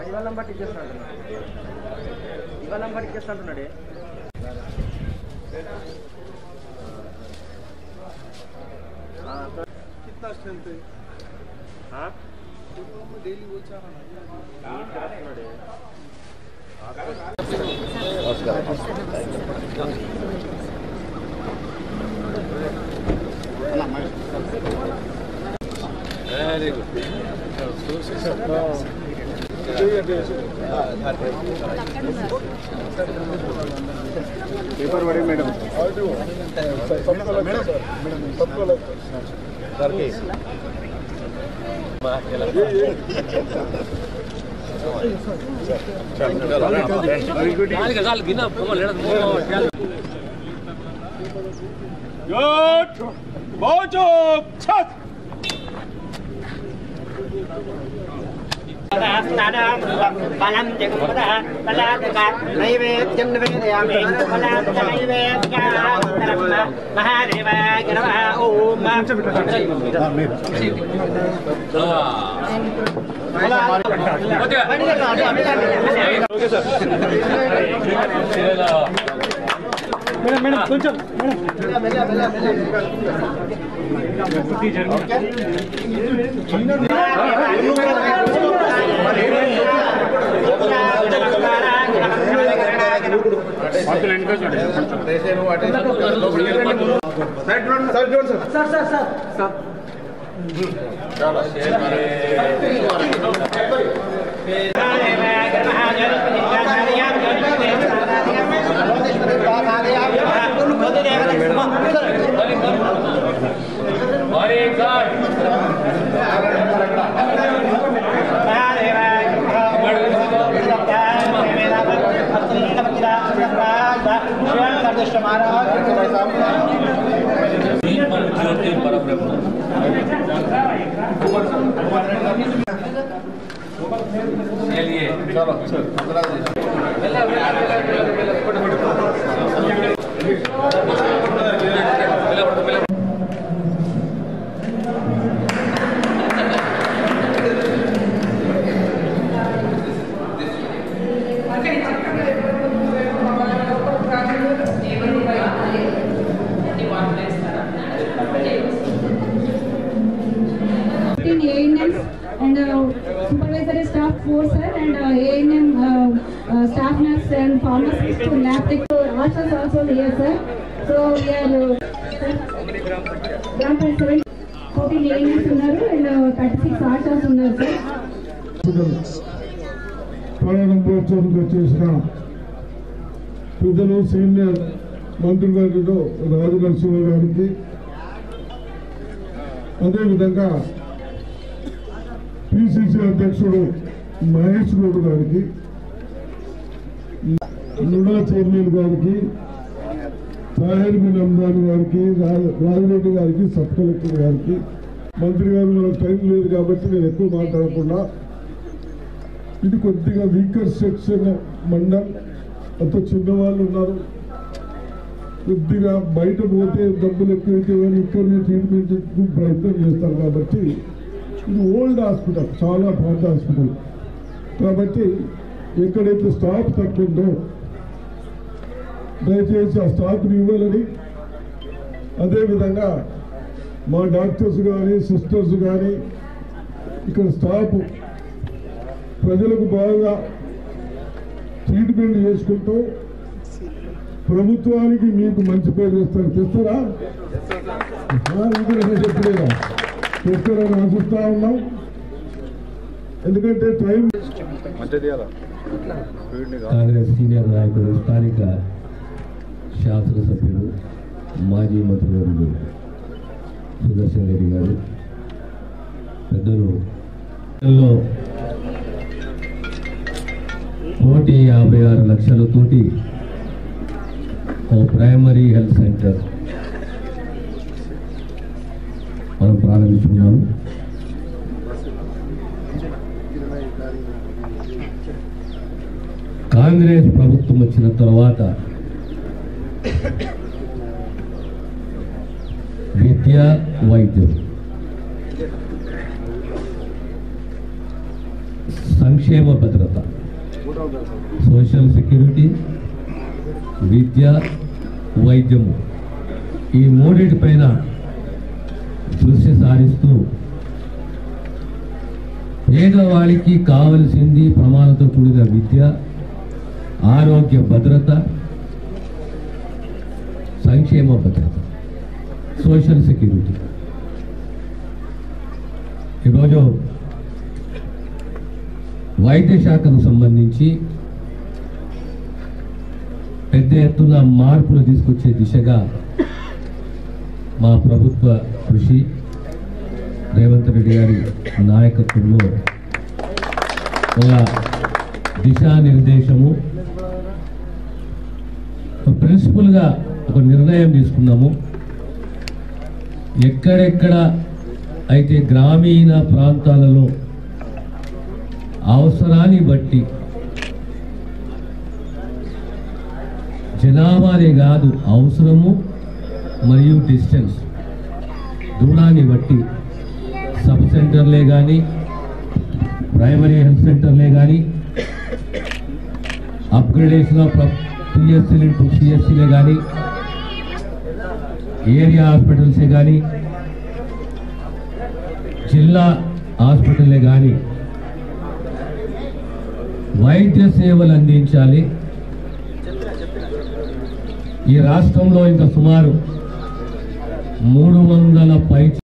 ఇవాళ పట్టించేస్తున్నాడు పట్టించేస్తుంటున్నాడే कितना स्ट्रेंथ है हाँ डेली वो चाह वेरी गुड पेपर बड़े madam Palam jengpada paladaka naivedyam nivedayami palam naivedya taramma mahadeva garava om okay sir madam madam కొంచెం and supervisory staff 4 sir and ANM staff nurse and pharmacist to lab tech also here sir. So we are Gram Panchayat 14 ANMs unnaru and 36 ASHAs unnaru sir. ప్రారంభోత్సవంలో చేసిన పెద్దలు senior మంత్రివర్యులు రాజు నరసింహ గారికి అదేవిధంగా PCC అధ్యక్షుడు మహేష్ గౌడ్ గారికి NUDA chairman గారికి Tahir bin అమ్దాన్ గారికి రాజిరెడ్డి గారికి సబ్ కలెక్టర్ గారికి మంత్రి గారు మనకు టైం లేదు కాబట్టి నేను ఎక్కువ మాట్లాడకుండా ఇది కొద్దిగా వీకర్ సెక్షన్ మండల్ అంత చిన్నవాళ్ళు ఉన్నారు కొద్దిగా బయట పోతే డబ్బులు ఎక్కువైతే ఇక్కడనే ట్రీట్మెంట్ ప్రయత్నం చేస్తారు కాబట్టి ఇది ఓల్డ్ హాస్పిటల్ చాలా పాత హాస్పిటల్ కాబట్టి ఎక్కడైతే స్టాఫ్ తక్కువ ఉందో దయచేసి ఆ స్టాఫ్ని ఇవ్వాలని అదేవిధంగా మా డాక్టర్స్ కానీ సిస్టర్స్ కానీ ఇక్కడ స్టాఫ్ ప్రజలకు బాగా ట్రీట్మెంట్ చేసుకుంటూ ప్రభుత్వానికి మీకు మంచి పేరు తెస్తారా చెప్పలేదా తెస్తారని ఆశిస్తా ఉన్నాం ఎందుకంటే టైం కాంగ్రెస్ సీనియర్ నాయకుడు స్థానిక శాసనసభ్యులు మాజీ మంత్రివర్యులు సుదర్శన్ రెడ్డి గారు పెద్దలు 156 లక్షలతోటి ప్రైమరీ హెల్త్ సెంటర్ మనం ప్రారంభించుకున్నాము. కాంగ్రెస్ ప్రభుత్వం వచ్చిన తర్వాత విద్య వైద్యం సంక్షేమ భద్రత సోషల్ సెక్యూరిటీ విద్య వైద్యము ఈ మూడింటిపైన దృష్టి సారిస్తూ పేదవాళ్ళకి కావలసింది ప్రమాణంతో కూడిన విద్య ఆరోగ్య భద్రత సంక్షేమ భద్రత సోషల్ సెక్యూరిటీ ఈరోజు వైద్య శాఖకు సంబంధించి పెద్ద ఎత్తున మార్పులు తీసుకొచ్చే దిశగా మా ప్రభుత్వ కృషి రేవంత్ రెడ్డి గారి నాయకత్వంలో ఒక దిశానిర్దేశము ప్రిన్సిపల్గా ఒక నిర్ణయం తీసుకున్నాము. ఎక్కడెక్కడ అయితే గ్రామీణ ప్రాంతాలలో అవసరాన్ని బట్టి జనాభానే కాదు అవసరము మరియు డిస్టెన్స్ దూరాన్ని బట్టి సబ్ సెంటర్లే కానీ ప్రైమరీ హెల్త్ సెంటర్లే కానీ అప్గ్రేడేషన్ ఆఫ్ పిఎస్సీ ఇంటూ సిఎస్సీలే కానీ ఏరియా హాస్పిటల్సే కానీ జిల్లా హాస్పిటల్లే కానీ వైద్య సేవలు అందించాలి. ఈ రాష్ట్రంలో ఇంకా సుమారు 300 పై